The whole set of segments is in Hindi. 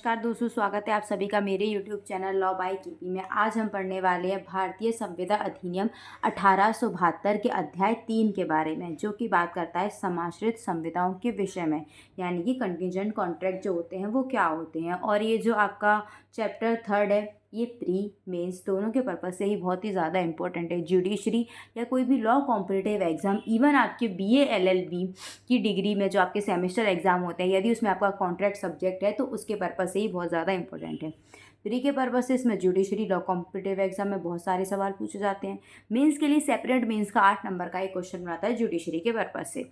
नमस्कार दोस्तों, स्वागत है आप सभी का मेरे YouTube channel law by KP में। आज हम पढ़ने वाले हैं भारतीय संविदा अधिनियम 1872 के अध्याय 3 के बारे में, जो कि बात करता है समाश्रित संविदाओं के विषय में, यानी कि कंटिजेंट कॉन्ट्रैक्ट जो होते हैं वो क्या होते हैं। और ये जो आपका चैप्टर 3 है, ये प्री मेंस दोनों के पर्पज़ से ही बहुत ही ज़्यादा इंपॉर्टेंट है। जुडिशरी या कोई भी लॉ कॉम्पिटिटिव एग्जाम, इवन आपके BA LLB की डिग्री में जो आपके सेमेस्टर एग्जाम होते हैं, यदि उसमें आपका कॉन्ट्रैक्ट सब्जेक्ट है तो उसके पर्पज़ से ही बहुत ज़्यादा इंपॉर्टेंट है। प्री के पर्पज़ से इसमें जुडिशरी लॉ कॉम्पिटिटिव एग्जाम में बहुत सारे सवाल पूछे जाते हैं। मेंस के लिए सेपरेट मेंस का 8 नंबर का एक क्वेश्चन बनाता है जुडिशरी के पर्पज़ से।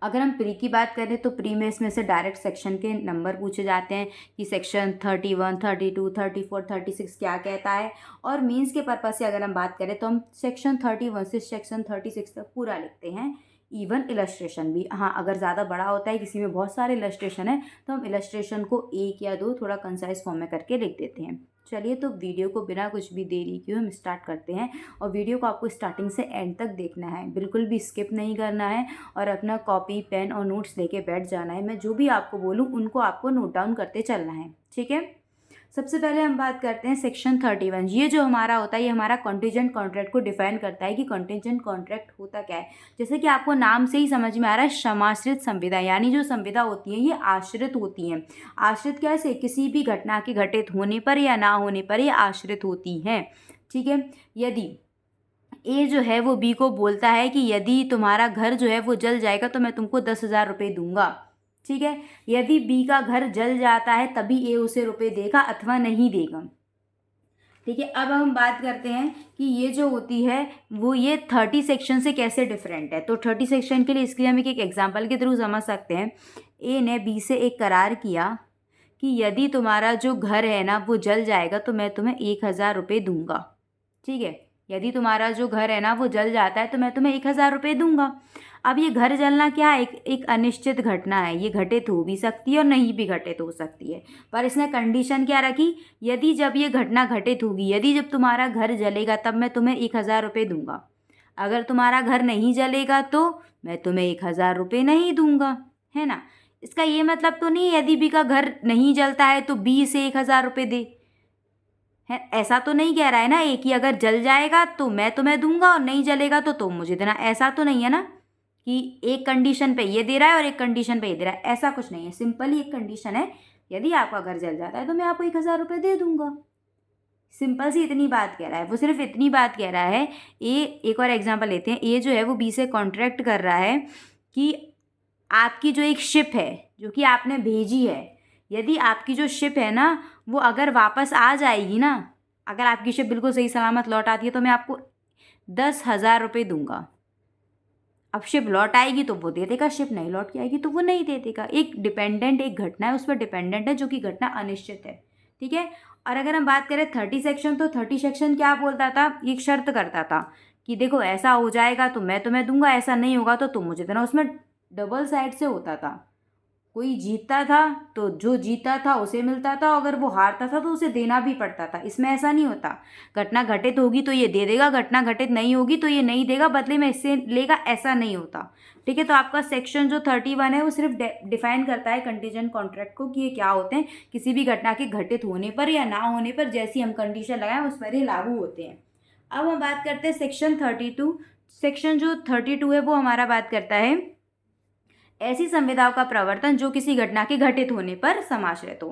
अगर हम प्री की बात करें तो प्री में इसमें से डायरेक्ट सेक्शन के नंबर पूछे जाते हैं कि सेक्शन 31, 32, 34, 36 क्या कहता है। और मीन्स के पर्पज़ से अगर हम बात करें तो हम सेक्शन 31 से सेक्शन 36 तक पूरा लिखते हैं। इवन इलस्ट्रेशन भी, हाँ, अगर ज़्यादा बड़ा होता है, किसी में बहुत सारे इलस्ट्रेशन है, तो हम इलस्ट्रेशन को 1 या 2 थोड़ा कंसाइज फॉर्म में करके लिख देते हैं। चलिए, तो वीडियो को बिना कुछ भी देरी किए हम स्टार्ट करते हैं। और वीडियो को आपको स्टार्टिंग से एंड तक देखना है, बिल्कुल भी स्किप नहीं करना है। और अपना कॉपी पेन और नोट्स लेके बैठ जाना है। मैं जो भी आपको बोलूँ उनको आपको नोट डाउन करते चलना है, ठीक है। सबसे पहले हम बात करते हैं सेक्शन 31। ये जो हमारा होता है, ये हमारा कॉन्टिजेंट कॉन्ट्रैक्ट को डिफाइन करता है कि कॉन्टिजेंट कॉन्ट्रैक्ट होता क्या है। जैसे कि आपको नाम से ही समझ में आ रहा है, समाश्रित संविदा, यानी जो संविदा होती है ये आश्रित होती हैं। आश्रित कैसे? किसी भी घटना के घटित होने पर या ना होने पर ये आश्रित होती हैं, ठीक है। यदि ए जो है वो बी को बोलता है कि यदि तुम्हारा घर जो है वो जल जाएगा तो मैं तुमको 10,000 रुपये दूंगा, ठीक है। यदि बी का घर जल जाता है तभी ए उसे रुपये देगा अथवा नहीं देगा, ठीक है। अब हम बात करते हैं कि ये जो होती है वो ये 30 सेक्शन से कैसे डिफरेंट है। तो 30 सेक्शन के लिए इसके लिए हम एक एग्जाम्पल के थ्रू समझ सकते हैं। ए ने बी से एक करार किया कि यदि तुम्हारा जो घर है ना वो जल जाएगा तो मैं तुम्हें 1,000 रुपये दूंगा, ठीक है। यदि तुम्हारा जो घर है ना वो जल जाता है तो मैं तुम्हें 1,000 रुपये दूंगा। अब ये घर जलना क्या है? एक अनिश्चित घटना है, ये घटित हो भी सकती है और नहीं भी घटित हो सकती है। पर इसने कंडीशन क्या रखी? यदि जब ये घटना घटित होगी, यदि जब तुम्हारा घर जलेगा तब मैं तुम्हें 1,000 रुपये दूंगा। अगर तुम्हारा घर नहीं जलेगा तो मैं तुम्हें 1,000 रुपये नहीं दूंगा, है ना। इसका ये मतलब तो नहीं यदि बी का घर नहीं जलता है तो बी से 1,000 रुपये दे, है, ऐसा तो नहीं कह रहा है ना। एक ही अगर जल जाएगा तो मैं तुम्हें दूंगा और नहीं जलेगा तो तुम मुझे देना, ऐसा तो नहीं है ना कि एक कंडीशन पे ये दे रहा है और एक कंडीशन पे ये दे रहा है, ऐसा कुछ नहीं है। सिंपल ही एक कंडीशन है, यदि आपका घर जल जाता है तो मैं आपको 1,000 रुपये दे दूंगा। सिंपल सी इतनी बात कह रहा है, वो सिर्फ इतनी बात कह रहा है। एक और एग्जाम्पल लेते हैं। ए जो है वो बी से कॉन्ट्रैक्ट कर रहा है कि आपकी जो एक शिप है जो कि आपने भेजी है, यदि आपकी जो शिप है ना वो अगर वापस आ जाएगी ना, अगर आपकी शिप बिल्कुल सही सलामत लौट आती है तो मैं आपको 10,000 रुपये दूंगा। अब शिप लौट आएगी तो वो दे देगा, शिप नहीं लौट के आएगी तो वो नहीं दे देगा। एक डिपेंडेंट, एक घटना है उस पर डिपेंडेंट है, जो कि घटना अनिश्चित है, ठीक है। और अगर हम बात करें 30 सेक्शन, तो 30 सेक्शन क्या बोलता था? एक शर्त करता था कि देखो ऐसा हो जाएगा तो मैं तुम्हें दूंगा, ऐसा नहीं होगा तो तुम मुझे देना। उसमें डबल साइड से होता था, कोई जीतता था तो जो जीता था उसे मिलता था, अगर वो हारता था तो उसे देना भी पड़ता था। इसमें ऐसा नहीं होता, घटना घटित होगी तो ये दे देगा, घटना घटित नहीं होगी तो ये नहीं देगा, बदले में इससे लेगा, ऐसा नहीं होता, ठीक है। तो आपका सेक्शन जो 31 है वो सिर्फ डिफाइन करता है कंटीजेंट कॉन्ट्रैक्ट को कि ये क्या होते हैं। किसी भी घटना के घटित होने पर या ना होने पर जैसी हम कंडीशन लगाएं उस पर ही लागू होते हैं। अब हम बात करते हैं सेक्शन 32। सेक्शन जो 32 है वो हमारा बात करता है ऐसी संविदाओं का प्रवर्तन जो किसी घटना के घटित होने पर समाश्रित हो।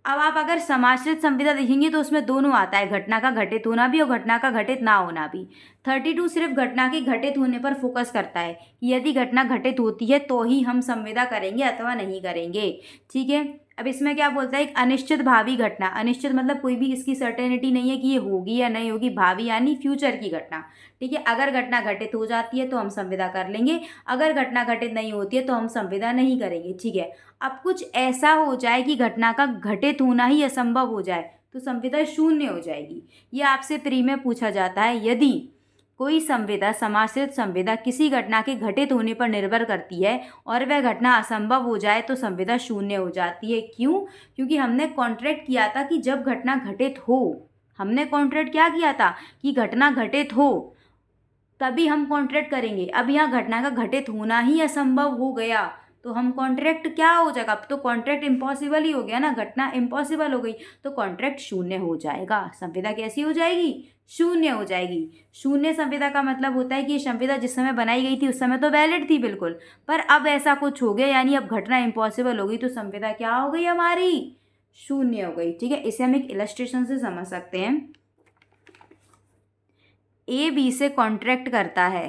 अब आप अगर समाश्रित संविदा देखेंगे तो उसमें दोनों आता है, घटना का घटित होना भी और घटना का घटित ना होना भी। 32 सिर्फ घटना के घटित होने पर फोकस करता है कि यदि घटना घटित होती है तो ही हम संविदा करेंगे अथवा नहीं करेंगे, ठीक है। अब इसमें क्या बोलता है? एक अनिश्चित भावी घटना, अनिश्चित मतलब कोई भी इसकी सर्टेनिटी नहीं है कि ये होगी या नहीं होगी, भावी यानी फ्यूचर की घटना, ठीक है। अगर घटना घटित हो जाती है तो हम संविदा कर लेंगे, अगर घटना घटित नहीं होती है तो हम संविदा नहीं करेंगे, ठीक है। अब कुछ ऐसा हो जाए कि घटना का घटित होना ही असंभव हो जाए तो संविदा शून्य हो जाएगी। ये आपसे प्री में पूछा जाता है। यदि कोई संविदा, समाश्रित संविदा किसी घटना के घटित होने पर निर्भर करती है और वह घटना असंभव हो जाए तो संविदा शून्य हो जाती है। क्यों? क्योंकि हमने कॉन्ट्रैक्ट किया था कि जब घटना घटित हो, हमने कॉन्ट्रैक्ट क्या किया था कि घटना घटित हो तभी हम कॉन्ट्रैक्ट करेंगे। अब यहाँ घटना का घटित होना ही असंभव हो गया तो हम कॉन्ट्रैक्ट क्या हो जाएगा, अब तो कॉन्ट्रैक्ट इम्पॉसिबल ही हो गया ना, घटना इम्पॉसिबल हो गई, तो कॉन्ट्रैक्ट शून्य हो जाएगा। संविदा कैसी हो जाएगी, शून्य हो जाएगी। शून्य संविदा का मतलब होता है कि ये संविदा जिस समय बनाई गई थी उस समय तो वैलिड थी बिल्कुल, पर अब ऐसा कुछ हो गया, यानी अब घटना इम्पॉसिबल हो गई, तो संविदा क्या हो गई हमारी, शून्य हो गई। ठीक है, इसे हम एक इलस्ट्रेशन से समझ सकते हैं। ए बी से कॉन्ट्रैक्ट करता है,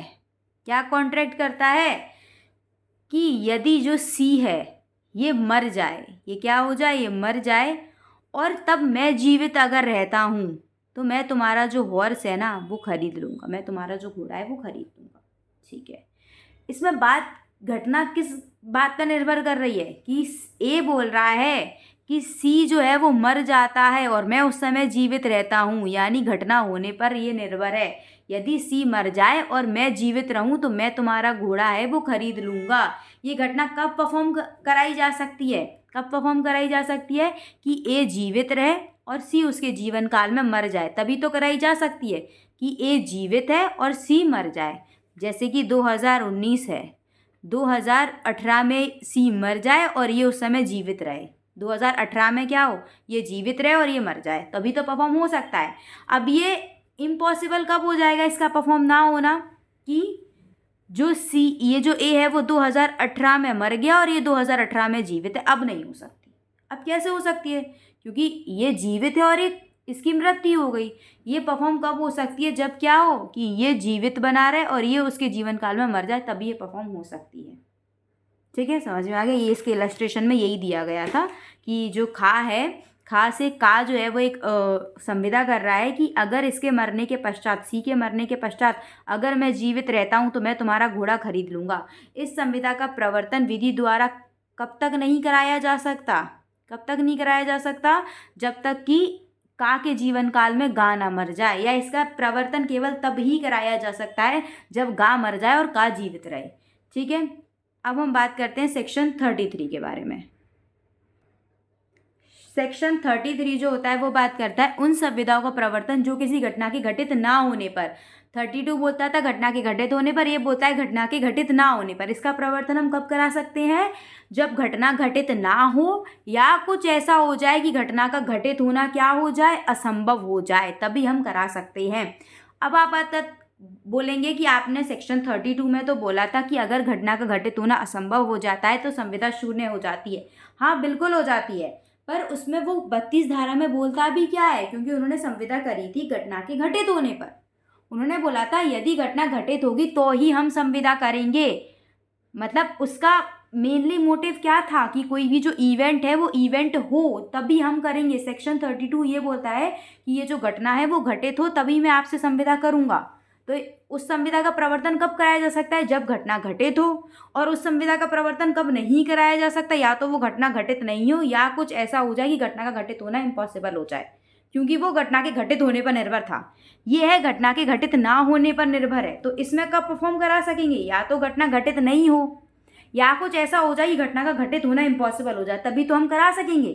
क्या कॉन्ट्रैक्ट करता है, कि यदि जो सी है ये मर जाए, ये क्या हो जाए, ये मर जाए, और तब मैं जीवित अगर रहता हूँ तो मैं तुम्हारा जो हॉर्स है ना वो खरीद लूँगा, मैं तुम्हारा जो घोड़ा है वो खरीद लूँगा। ठीक है, इसमें बात, घटना किस बात पर निर्भर कर रही है, कि ए बोल रहा है कि सी जो है वो मर जाता है और मैं उस समय जीवित रहता हूँ, यानी घटना होने पर ये निर्भर है। यदि सी मर जाए और मैं जीवित रहूं तो मैं तुम्हारा घोड़ा है वो खरीद लूँगा। ये घटना कब परफॉर्म कराई जा सकती है, कब परफॉर्म कराई जा सकती है, कि ए जीवित रहे और सी उसके जीवन काल में मर जाए, तभी तो कराई जा सकती है, कि ए जीवित है और सी मर जाए। जैसे कि 2019 है, 2018 में सी मर जाए और ये उस समय जीवित रहे, 2018 में क्या हो, ये जीवित रहे और ये मर जाए, तभी तो परफॉर्म हो सकता है। अब ये इम्पॉसिबल कब हो जाएगा इसका परफॉर्म ना होना, कि जो सी, ये जो ए है वो 2018 में मर गया और ये 2018 में जीवित है, अब नहीं हो सकती। अब कैसे हो सकती है, क्योंकि ये जीवित है और एक इसकी मृत्यु हो गई। ये परफॉर्म कब हो सकती है, जब क्या हो, कि ये जीवित बना रहे और ये उसके जीवन काल में मर जाए, तभी ये परफॉर्म हो सकती है। ठीक है, समझ में आ गया। ये इसके इलस्ट्रेशन में यही दिया गया था कि जो खा है, खा से का जो है वो एक संविदा कर रहा है कि अगर इसके मरने के पश्चात, सी के मरने के पश्चात अगर मैं जीवित रहता हूँ तो मैं तुम्हारा घोड़ा खरीद लूँगा। इस संविदा का प्रवर्तन विधि द्वारा कब तक नहीं कराया जा सकता, कब तक नहीं कराया जा सकता, जब तक कि का के जीवन काल में गा ना मर जाए, या इसका प्रवर्तन केवल तब ही कराया जा सकता है जब गा मर जाए और का जीवित रहे। ठीक है, अब हम बात करते हैं सेक्शन 33 के बारे में। सेक्शन 33 जो होता है वो बात करता है उन संविदाओं का प्रवर्तन जो किसी घटना के घटित ना होने पर, 32 बोलता था घटना के घटित होने पर, ये बोलता है घटना के घटित ना होने पर। इसका प्रवर्तन हम कब करा सकते हैं, जब घटना घटित ना हो या कुछ ऐसा हो जाए कि घटना का घटित होना क्या हो जाए, असंभव हो जाए, तभी हम करा सकते हैं। अब आप बोलेंगे कि आपने सेक्शन 32 में तो बोला था कि अगर घटना का घटित होना असंभव हो जाता है तो संविदा शून्य हो जाती है। हाँ बिल्कुल हो जाती है, पर उसमें वो 32 धारा में बोलता भी क्या है, क्योंकि उन्होंने संविदा करी थी घटना के घटित होने पर। उन्होंने बोला था यदि घटना घटित होगी तो ही हम संविदा करेंगे, मतलब उसका मेनली मोटिव क्या था कि कोई भी जो इवेंट है वो इवेंट हो तभी हम करेंगे। सेक्शन 32 ये बोलता है कि ये जो घटना है वो घटित हो तभी मैं आपसे संविदा करूँगा। तो उस संविदा का प्रवर्तन कब कराया जा सकता है, जब घटना घटित हो, और उस संविदा का प्रवर्तन कब नहीं कराया जा सकता, या तो वो घटना घटित नहीं हो या कुछ ऐसा हो जाए कि घटना का घटित होना इम्पॉसिबल हो जाए, क्योंकि वो घटना के घटित होने पर निर्भर था। ये है घटना के घटित ना होने पर निर्भर है। तो इसमें कब परफॉर्म करा सकेंगे, या तो घटना घटित नहीं हो या कुछ ऐसा हो जाए कि घटना का घटित होना इम्पॉसिबल हो जाए, तभी तो हम करा सकेंगे,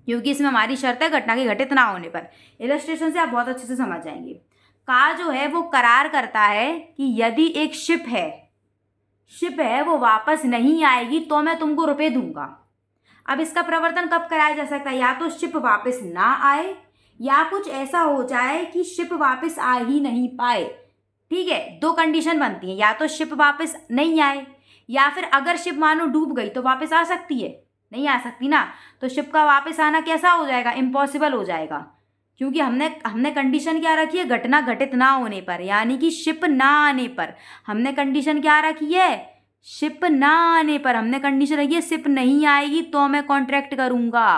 क्योंकि इसमें हमारी शर्त है घटना के घटित ना होने पर। इलस्ट्रेशन से आप बहुत अच्छे से समझ जाएंगे। का जो है वो करार करता है कि यदि एक शिप है वो वापस नहीं आएगी तो मैं तुमको रुपए दूंगा। अब इसका प्रवर्तन कब कराया जा सकता है, या तो शिप वापस ना आए या कुछ ऐसा हो जाए कि शिप वापस आ ही नहीं पाए। ठीक है, दो कंडीशन बनती है, या तो शिप वापस नहीं आए या फिर अगर शिप मानो डूब गई तो वापस आ सकती है, नहीं आ सकती ना, तो शिप का वापस आना कैसा हो जाएगा, इम्पॉसिबल हो जाएगा, क्योंकि हमने कंडीशन क्या रखी है, घटना घटित ना होने पर, यानी कि शिप ना आने पर। हमने कंडीशन क्या रखी है, शिप ना आने पर हमने कंडीशन रखी है, शिप नहीं आएगी तो मैं कॉन्ट्रैक्ट करूँगा।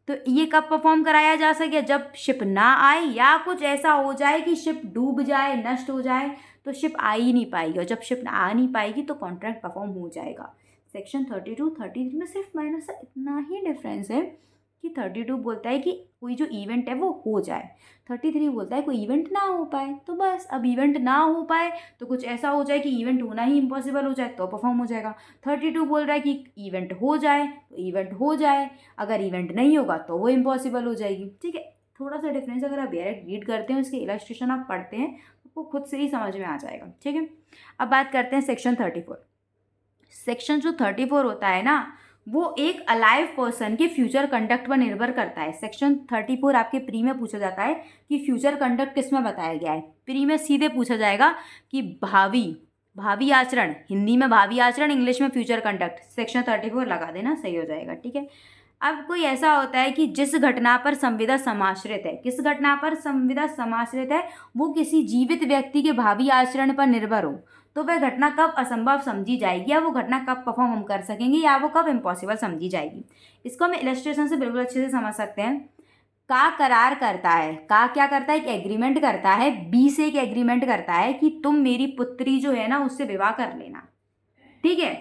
तो ये कब परफॉर्म कराया जा सके, जब शिप ना आए या कुछ ऐसा हो जाए कि शिप डूब जाए, नष्ट हो जाए, तो शिप आ ही नहीं पाएगी, और जब शिप आ नहीं पाएगी तो कॉन्ट्रैक्ट परफॉर्म हो जाएगा। सेक्शन 32 33 में सिर्फ माइनस सा इतना ही डिफरेंस है कि 32 बोलता है कि कोई जो इवेंट है वो हो जाए, 33 बोलता है कोई इवेंट ना हो पाए। तो बस, अब इवेंट ना हो पाए तो कुछ ऐसा हो जाए कि इवेंट होना ही इम्पॉसिबल हो जाए तो परफॉर्म हो जाएगा। 32 बोल रहा है कि इवेंट हो जाए तो इवेंट हो जाए, अगर इवेंट नहीं होगा तो वो इम्पॉसिबल हो जाएगी। ठीक है, थोड़ा सा डिफरेंस, अगर आप डायरेक्ट रीड करते हैं उसके इलस्ट्रेशन आप पढ़ते हैं तो खुद से ही समझ में आ जाएगा। ठीक है, अब बात करते हैं सेक्शन 34। सेक्शन जो 34 होता है ना, वो एक अलाइव पर्सन के फ्यूचर कंडक्ट पर निर्भर करता है। सेक्शन 34 आपके प्री में पूछा जाता है कि फ्यूचर कंडक्ट किस में बताया गया है। प्री में सीधे पूछा जाएगा कि भावी आचरण, हिंदी में भावी आचरण, इंग्लिश में फ्यूचर कंडक्ट, सेक्शन 34 लगा देना, सही हो जाएगा। ठीक है। अब कोई ऐसा होता है कि जिस घटना पर संविदा समाश्रित है, किस घटना पर संविदा समाश्रित है, वो किसी जीवित व्यक्ति के भावी आचरण पर निर्भर हो, तो वह घटना कब असंभव समझी जाएगी, या वो घटना कब परफॉर्म हम कर सकेंगे, या वो कब इम्पॉसिबल समझी जाएगी। इसको हम इलस्ट्रेशन से बिल्कुल अच्छे से समझ सकते हैं। का करार करता है, का क्या करता है, एक एग्रीमेंट करता है, बी से एक एग्रीमेंट करता है कि तुम मेरी पुत्री जो है ना उससे विवाह कर लेना। ठीक है,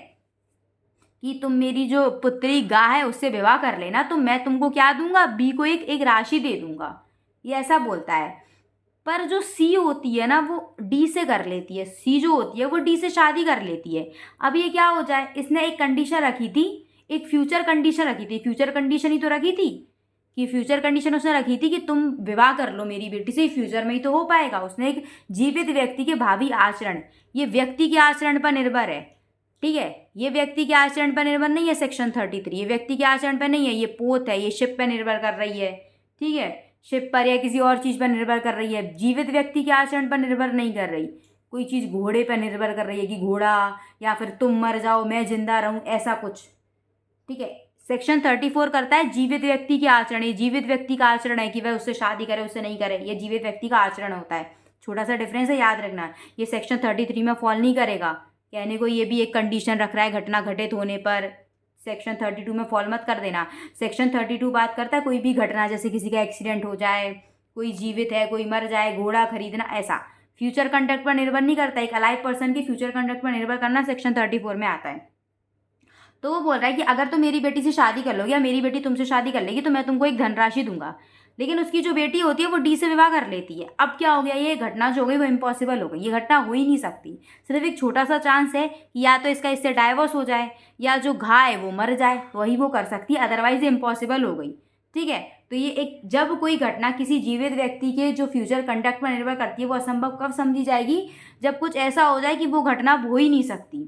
कि तुम मेरी जो पुत्री गा है उससे विवाह कर लेना, तो मैं तुमको क्या दूंगा, बी को एक राशि दे दूंगा, ये ऐसा बोलता है। पर जो सी होती है ना वो डी से कर लेती है, सी जो होती है वो डी से शादी कर लेती है। अब ये क्या हो जाए, इसने एक कंडीशन रखी थी, एक फ्यूचर कंडीशन रखी थी, फ्यूचर कंडीशन ही तो रखी थी, कि फ्यूचर कंडीशन उसने रखी थी कि तुम विवाह कर लो मेरी बेटी से, फ्यूचर में ही तो हो पाएगा। उसने एक जीवित व्यक्ति के भावी आचरण, ये व्यक्ति के आचरण पर निर्भर है। ठीक है, ये व्यक्ति के आचरण पर निर्भर नहीं है सेक्शन 33, ये व्यक्ति के आचरण पर नहीं है, ये पोत है, ये शिप पर निर्भर कर रही है। ठीक है, शिप पर या किसी और चीज़ पर निर्भर कर रही है, जीवित व्यक्ति के आचरण पर निर्भर नहीं कर रही। कोई चीज़ घोड़े पर निर्भर कर रही है कि घोड़ा, या फिर तुम मर जाओ मैं जिंदा रहूं, ऐसा कुछ। ठीक है, सेक्शन 34 करता है जीवित व्यक्ति के आचरण, ये जीवित व्यक्ति का आचरण है कि वह उससे शादी करे उससे नहीं करे, ये जीवित व्यक्ति का आचरण होता है। छोटा सा डिफरेंस है, याद रखना। ये सेक्शन 33 में फॉल नहीं करेगा। कहने को ये भी एक कंडीशन रख रहा है घटना घटित होने पर, सेक्शन 32 में फॉल मत कर देना। सेक्शन 32 बात करता है कोई भी घटना, जैसे किसी का एक्सीडेंट हो जाए, कोई जीवित है कोई मर जाए, घोड़ा खरीदना, ऐसा फ्यूचर कंडक्ट पर निर्भर नहीं करता। एक अलाइव पर्सन के फ्यूचर कंडक्ट पर निर्भर करना सेक्शन 34 में आता है। तो वो बोल रहा है कि अगर तुम मेरी बेटी से शादी कर लोगे या मेरी बेटी तुमसे शादी कर लेगी तो मैं तुमको एक धनराशि दूंगा। लेकिन उसकी जो बेटी होती है वो डी से विवाह कर लेती है। अब क्या हो गया, ये घटना जो हो गई वो इम्पॉसिबल हो गई, ये घटना हो ही नहीं सकती। सिर्फ एक छोटा सा चांस है कि या तो इसका इससे डाइवोर्स हो जाए या जो घा है वो मर जाए, वही वो कर सकती है, अदरवाइज ये इम्पॉसिबल हो गई। ठीक है, तो ये एक, जब कोई घटना किसी जीवित व्यक्ति के जो फ्यूचर कंडक्ट पर निर्भर करती है वो असंभव कब समझी जाएगी, जब कुछ ऐसा हो जाए कि वो घटना हो ही नहीं सकती।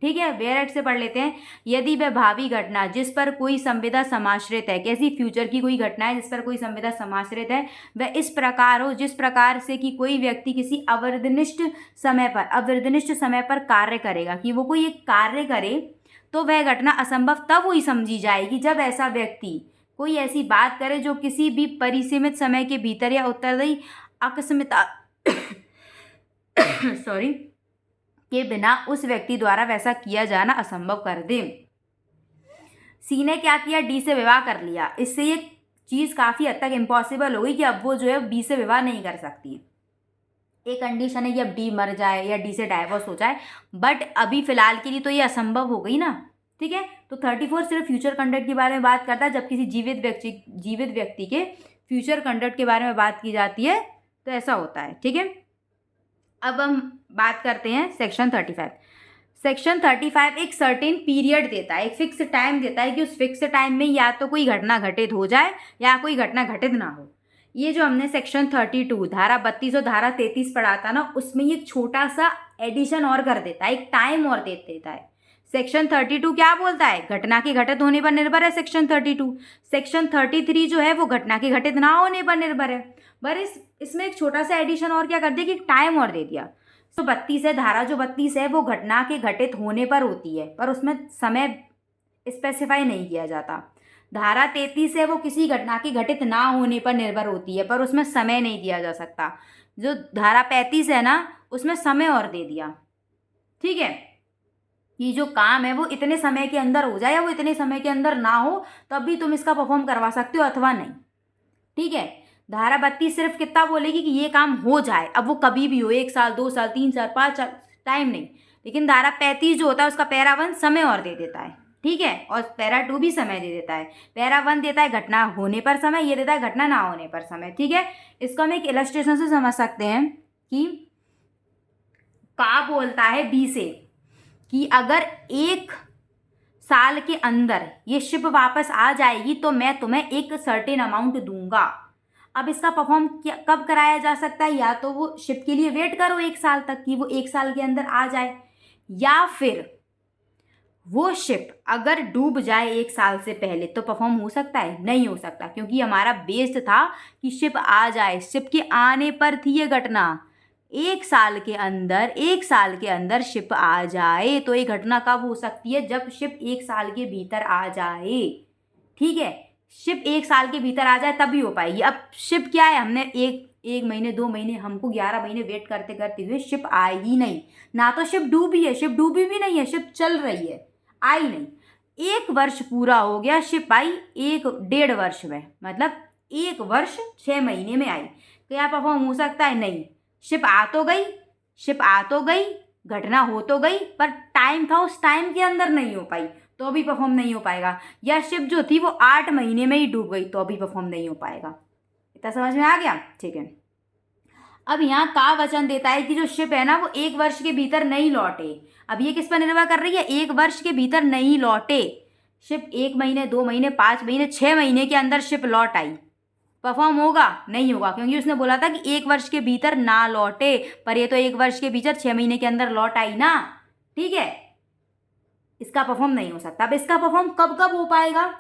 ठीक है, वेयर से पढ़ लेते हैं। यदि वह भावी घटना जिस पर कोई संविदा समाश्रित है, कैसी, फ्यूचर की कोई घटना है जिस पर कोई संविदा समाश्रित है, वह इस प्रकार हो जिस प्रकार से कि कोई व्यक्ति किसी अवधिनिष्ठ समय पर कार्य करेगा, कि वो कोई एक कार्य करे, तो वह घटना असंभव तब हुई समझी जाएगी जब ऐसा व्यक्ति कोई ऐसी बात करे जो किसी भी परिसीमित समय के भीतर या उत्तरदायी आकस्मिकता सॉरी के बिना उस व्यक्ति द्वारा वैसा किया जाना असंभव कर दे। सी ने क्या किया, डी से विवाह कर लिया। इससे ये चीज़ काफ़ी हद तक इम्पॉसिबल हो गई कि अब वो जो है बी से विवाह नहीं कर सकती। एक कंडीशन है कि अब डी मर जाए या डी से डाइवोर्स हो जाए, बट अभी फिलहाल के लिए तो ये असंभव हो गई ना। ठीक है, तो 34 सिर्फ फ्यूचर कंडक्ट के बारे में बात करता है। जब किसी जीवित व्यक्ति के फ्यूचर कंडक्ट के बारे में बात की जाती है तो ऐसा होता है। ठीक है, अब हम बात करते हैं सेक्शन 35। सेक्शन 35 एक सर्टेन पीरियड देता है, एक फिक्स टाइम देता है कि उस फिक्स टाइम में या तो कोई घटना घटित हो जाए या कोई घटना घटित ना हो। ये जो हमने सेक्शन 32 धारा 32 और धारा 33 पढ़ा था ना, उसमें ये छोटा सा एडिशन और कर देता है, एक टाइम और दे देता है। सेक्शन 32 क्या बोलता है, घटना के घटित होने पर निर्भर है सेक्शन 32। सेक्शन 33 जो है वो घटना के घटित ना होने पर निर्भर है। पर इसमें एक छोटा सा एडिशन और क्या कर दिया कि एक टाइम और दे दिया। तो 32 है, धारा जो 32 है वो घटना के घटित होने पर होती है, पर उसमें समय स्पेसिफाई नहीं किया जाता। धारा 33 है वो किसी घटना के घटित ना होने पर निर्भर होती है, पर उसमें समय नहीं दिया जा सकता। जो धारा 35 है ना उसमें समय और दे दिया। ठीक है, ये जो काम है वो इतने समय के अंदर हो जाए या वो इतने समय के अंदर ना हो, तब भी तुम इसका परफॉर्म करवा सकते हो अथवा नहीं। ठीक है, धारा 32 सिर्फ कितना बोलेगी कि ये काम हो जाए, अब वो कभी भी हो, 1 साल 2 साल 3 साल 5 साल, टाइम नहीं। लेकिन धारा 35 जो होता है उसका पैरा 1 समय और दे देता है। ठीक है, और पैरा 2 भी समय दे देता है। पैरा 1 देता है घटना होने पर समय, ये देता है घटना ना होने पर समय। ठीक है, इसको हम एक इलस्ट्रेशन से समझ सकते हैं कि का बोलता है बी से कि अगर 1 साल के अंदर ये शिप वापस आ जाएगी तो मैं तुम्हें एक सर्टेन अमाउंट दूंगा। अब इसका परफॉर्म कब कराया जा सकता है, या तो वो शिप के लिए वेट करो 1 साल तक कि वो 1 साल के अंदर आ जाए, या फिर वो शिप अगर डूब जाए 1 साल से पहले तो परफॉर्म हो सकता है? नहीं हो सकता, क्योंकि हमारा बेस्ड था कि शिप आ जाए, शिप के आने पर थी ये घटना। 1 साल के अंदर शिप आ जाए तो ये घटना कब हो सकती है? जब शिप 1 साल के भीतर आ जाए। ठीक है, शिप 1 साल के भीतर आ जाए तभी हो पाएगी। अब शिप क्या है, हमने एक महीने 2 महीने, हमको 11 महीने वेट करते करते हुए शिप आई ही नहीं। ना तो शिप डूबी है, शिप डूबी भी नहीं है, शिप चल रही है, आई नहीं। 1 वर्ष पूरा हो गया, शिप आई 1 डेढ़ वर्ष में, मतलब 1 वर्ष 6 महीने में आई। क्या परफॉर्म हो सकता है? नहीं। शिप आ तो गई, शिप आ तो गई, घटना हो तो गई, पर टाइम था, उस टाइम के अंदर नहीं हो पाई, तो भी परफॉर्म नहीं हो पाएगा। या शिप जो थी वो 8 महीने में ही डूब गई, तो भी परफॉर्म नहीं हो पाएगा। इतना समझ में आ गया? ठीक है। अब यहाँ का वचन देता है कि जो शिप है ना वो 1 वर्ष के भीतर नहीं लौटे। अब ये किस पर निर्भर कर रही है? 1 वर्ष के भीतर नहीं लौटे। शिप 1 महीने 2 महीने 5 महीने 6 महीने के अंदर शिप लौट आई, परफॉर्म होगा? नहीं होगा, क्योंकि उसने बोला था कि 1 वर्ष के भीतर ना लौटे, पर ये तो 1 वर्ष के भीतर 6 महीने के अंदर लौट आई ना। ठीक है, इसका परफॉर्म नहीं हो सकता। अब इसका परफॉर्म कब कब हो पाएगा?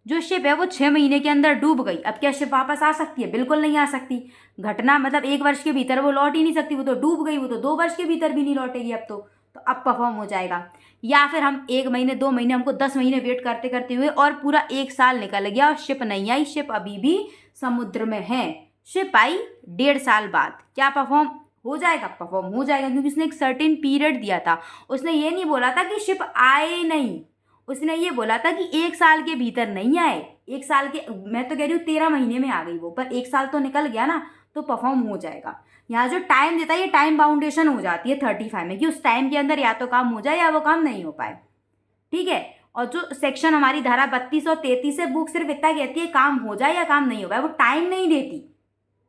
जो शिप है वो 6 महीने के अंदर डूब गई, अब क्या शिप वापस आ सकती है? बिल्कुल नहीं आ सकती। घटना मतलब 1 वर्ष के भीतर वो लौट ही नहीं सकती, वो तो डूब गई, वो तो 2 वर्ष के भीतर भी नहीं लौटेगी अब तो अब परफॉर्म हो जाएगा। या फिर हम 1 महीने 2 महीने, हमको 10 महीने वेट करते करते हुए और पूरा 1 साल निकल गया और शिप नहीं आई, शिप अभी भी समुद्र में है। शिप आई 1.5 साल बाद, क्या परफॉर्म हो जाएगा? परफॉर्म हो जाएगा, क्योंकि उसने एक सर्टेन पीरियड दिया था। उसने ये नहीं बोला था कि शिप आए नहीं, उसने ये बोला था कि 1 साल के भीतर नहीं आए। 1 साल के, मैं तो कह रही हूँ 13 महीने में आ गई वो, पर 1 साल तो निकल गया ना, तो परफॉर्म हो जाएगा। यहाँ जो टाइम देता है ये टाइम बाउंडेशन हो जाती है 35 में, कि उस टाइम के अंदर या तो काम हो जाए या वो काम नहीं हो पाए। ठीक है, और जो सेक्शन हमारी धारा 32 और 33 है, बुक सिर्फ इतना कहती है काम हो जाए या काम नहीं हो पाए, वो टाइम नहीं देती,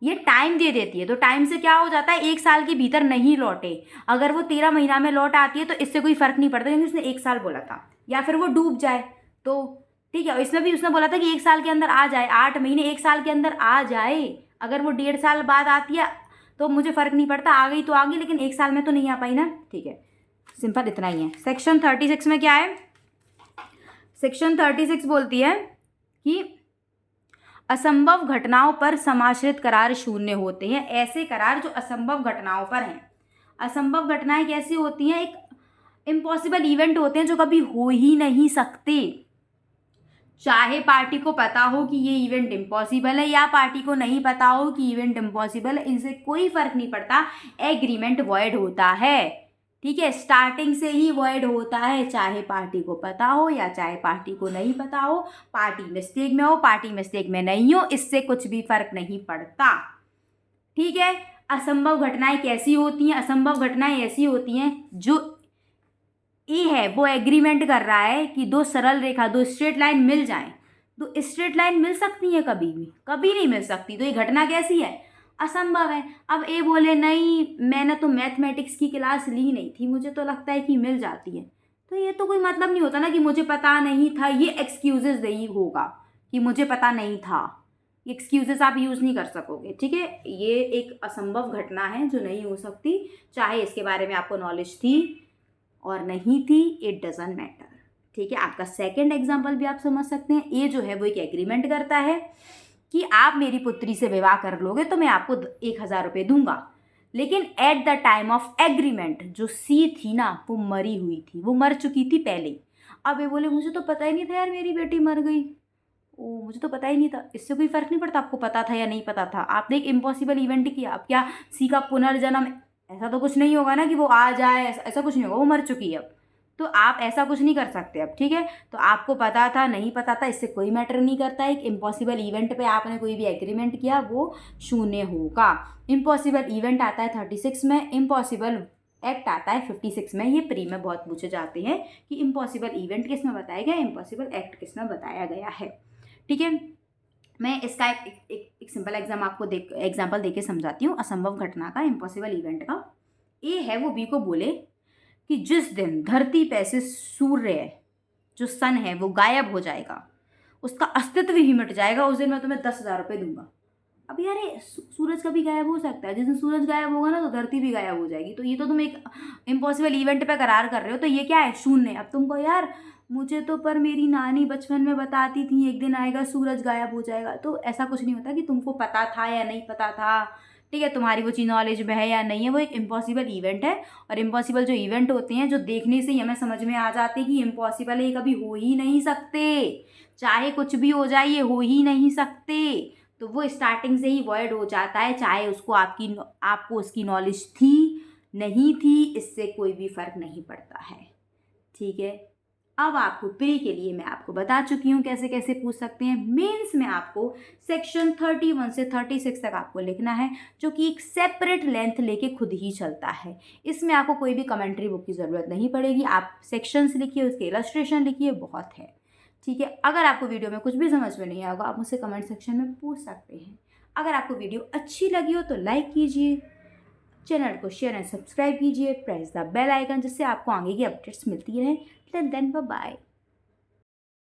ये टाइम दे देती है। तो टाइम से क्या हो जाता है? 1 साल के भीतर नहीं लौटे, अगर वो 13 महीना में लौट आती है तो इससे कोई फर्क नहीं पड़ता, क्योंकि उसने 1 साल बोला था। या फिर वो डूब जाए तो ठीक है, इसमें भी उसने बोला था कि 1 साल के अंदर आ जाए, 8 महीने 1 साल के अंदर आ जाए। अगर वो 1.5 साल बाद आती है तो मुझे फर्क नहीं पड़ता, आ गई तो आ गई, लेकिन 1 साल में तो नहीं आ पाई ना। ठीक है, सिंपल इतना ही है। सेक्शन 36 में क्या है? सेक्शन 36 बोलती है कि असंभव घटनाओं पर समाश्रित करार शून्य होते हैं। ऐसे करार जो असंभव घटनाओं पर हैं। असंभव घटनाएं कैसी होती हैं? एक इम्पॉसिबल इवेंट होते हैं जो कभी हो ही नहीं सकते। चाहे पार्टी को पता हो कि ये इवेंट इम्पॉसिबल है या पार्टी को नहीं पता हो कि इवेंट इम्पॉसिबल है, इनसे कोई फर्क नहीं पड़ता, एग्रीमेंट वॉइड होता है। ठीक है, स्टार्टिंग से ही वॉइड होता है, चाहे पार्टी को पता हो या चाहे पार्टी को नहीं पता हो, पार्टी मिस्टेक में हो पार्टी मिस्टेक में नहीं हो, इससे कुछ भी फर्क नहीं पड़ता। ठीक है, असंभव घटनाएं कैसी होती हैं? असंभव घटनाएं ऐसी होती हैं जो ए है वो एग्रीमेंट कर रहा है कि दो सरल रेखा, दो स्ट्रेट लाइन मिल जाएं। दो स्ट्रेट लाइन मिल सकती है कभी भी? कभी नहीं मिल सकती, तो ये घटना कैसी है? असंभव है। अब ए बोले नहीं मैंने तो मैथमेटिक्स की क्लास ली नहीं थी, मुझे तो लगता है कि मिल जाती है, तो ये तो कोई मतलब नहीं होता ना कि मुझे पता नहीं था, ये एक्सक्यूजेस नहीं होगा कि मुझे पता नहीं था, एक्सक्यूजेस आप यूज़ नहीं कर सकोगे। ठीक है, ये एक असंभव घटना है जो नहीं हो सकती, चाहे इसके बारे में आपको नॉलेज थी और नहीं थी, इट डजंट मैटर। ठीक है, आपका सेकंड एग्जाम्पल भी आप समझ सकते हैं। ये जो है वो एक एग्रीमेंट करता है कि आप मेरी पुत्री से विवाह कर लोगे तो मैं आपको 1,000 रुपये दूंगा, लेकिन at the time of agreement जो सी थी ना वो मरी हुई थी, वो मर चुकी थी पहले ही। अब ये बोले मुझे तो पता ही नहीं था यार मेरी बेटी मर गई, ओ मुझे तो पता ही नहीं था। इससे कोई फर्क नहीं पड़ता आपको पता था या नहीं पता था, आपने एक इम्पॉसिबल इवेंट किया। अब क्या सी का पुनर्जन्म, ऐसा तो कुछ नहीं होगा ना कि वो आ जाए, ऐसा कुछ नहीं होगा, वो मर चुकी है अब, तो आप ऐसा कुछ नहीं कर सकते अब। ठीक है, तो आपको पता था नहीं पता था इससे कोई मैटर नहीं करता। एक इम्पॉसिबल इवेंट पे आपने कोई भी एग्रीमेंट किया वो शून्य होगा। इम्पॉसिबल इवेंट आता है 36 में, इम्पॉसिबल एक्ट आता है 56 में। ये प्री में बहुत पूछे जाते हैं कि इम्पॉसिबल इवेंट किस में बताया गया, इम्पॉसिबल एक्ट किस में बताया गया है। ठीक है, मैं इसका एक सिंपल एग्जाम्पल देके समझाती हूँ असंभव घटना का, इम्पॉसिबल इवेंट का। ए है वो बी को बोले कि जिस दिन धरती पे से सूर्य जो सन है वो गायब हो जाएगा, उसका अस्तित्व ही मिट जाएगा, उस दिन मैं तुम्हें 10,000 रुपये दूंगा। अब यार ये सूरज कभी गायब हो सकता है? जिस दिन सूरज गायब होगा ना तो धरती भी गायब हो जाएगी। तो ये तो तुम एक इम्पॉसिबल इवेंट पे करार कर रहे हो, तो ये क्या है? शून्य। अब तुमको यार मुझे तो पर मेरी नानी बचपन में बताती थी एक दिन आएगा सूरज गायब हो जाएगा। तो ऐसा कुछ नहीं होता कि तुमको पता था या नहीं पता था, ठीक है, तुम्हारी वो चीज़ नॉलेज में है या नहीं है, वो एक इम्पॉसिबल इवेंट है। और इम्पॉसिबल जो इवेंट होते हैं, जो देखने से ही हमें समझ में आ जाते हैं कि इम्पॉसिबल है, ये कभी हो ही नहीं सकते, चाहे कुछ भी हो जाए ये हो ही नहीं सकते। तो वो स्टार्टिंग से ही वॉइड हो जाता है, चाहे उसको आपको उसकी नॉलेज थी नहीं थी, इससे कोई भी फर्क नहीं पड़ता है, ठीक है। अब आपको प्री के लिए मैं आपको बता चुकी हूँ कैसे कैसे पूछ सकते हैं। मेंस में आपको सेक्शन 31 से 36 तक आपको लिखना है, जो कि एक सेपरेट लेंथ लेके खुद ही चलता है। इसमें आपको कोई भी कमेंट्री बुक की ज़रूरत नहीं पड़ेगी, आप सेक्शंस लिखिए, उसके इलस्ट्रेशन लिखिए, बहुत है, ठीक है। अगर आपको वीडियो में कुछ भी समझ में नहीं आएगा, आप मुझसे कमेंट सेक्शन में पूछ सकते हैं। अगर आपको वीडियो अच्छी लगी हो तो लाइक कीजिए, चैनल को शेयर एंड सब्सक्राइब कीजिए, प्रेस द बेल आइकन, जिससे आपको आगे की अपडेट्स मिलती रहे। Till then bye bye.